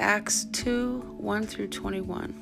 Acts 2, 1 through 21.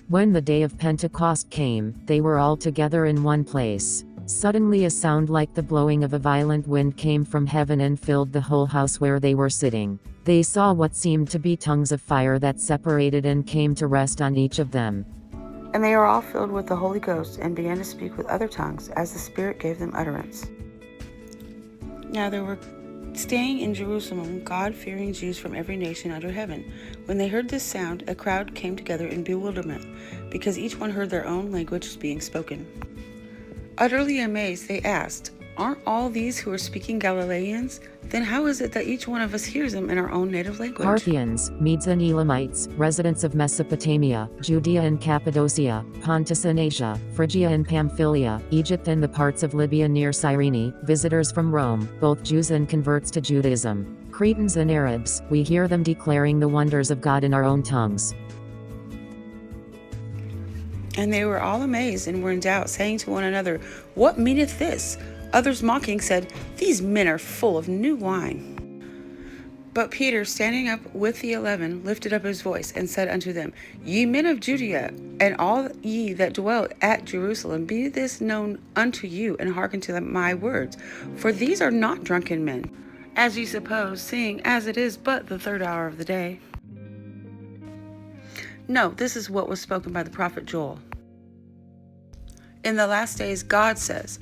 When the day of Pentecost came, they were all together in one place. Suddenly a sound like the blowing of a violent wind came from heaven and filled the whole house where they were sitting. They saw what seemed to be tongues of fire that separated and came to rest on each of them. And they were all filled with the Holy Ghost and began to speak with other tongues as the Spirit gave them utterance. Now there were staying in Jerusalem God-fearing Jews from every nation under heaven. When they heard this sound, a crowd came together in bewilderment, because each one heard their own language being spoken. Utterly amazed, they asked, "Aren't all these who are speaking Galileans? Then how is it that each one of us hears them in our own native language?" Parthians, Medes and Elamites, residents of Mesopotamia, Judea and Cappadocia, Pontus and Asia, Phrygia and Pamphylia, Egypt and the parts of Libya near Cyrene, visitors from Rome, both Jews and converts to Judaism, Cretans and Arabs, we hear them declaring the wonders of God in our own tongues. And they were all amazed and were in doubt, saying to one another, "What meaneth this?" Others mocking said, "These men are full of new wine." But Peter, standing up with the 11, lifted up his voice and said unto them, "Ye men of Judea, and all ye that dwell at Jerusalem, be this known unto you, and hearken to my words. For these are not drunken men, as ye suppose, seeing as it is but the 3rd hour of the day. No, this is what was spoken by the prophet Joel. In the last days God says,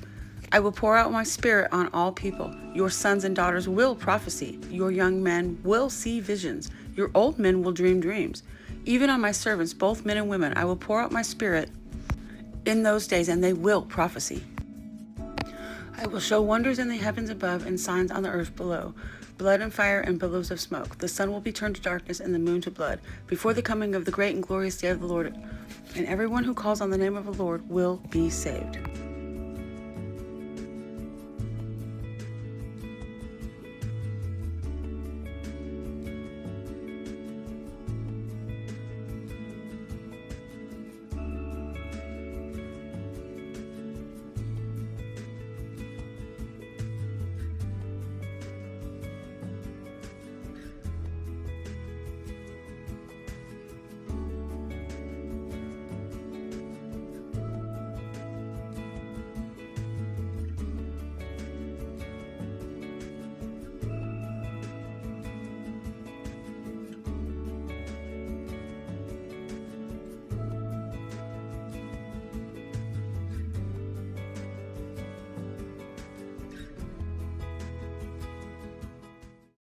I will pour out my spirit on all people. Your sons and daughters will prophesy. Your young men will see visions. Your old men will dream dreams. Even on my servants, both men and women, I will pour out my spirit in those days, and they will prophesy. I will show wonders in the heavens above and signs on the earth below, blood and fire and billows of smoke. The sun will be turned to darkness and the moon to blood, before the coming of the great and glorious day of the Lord. And everyone who calls on the name of the Lord will be saved.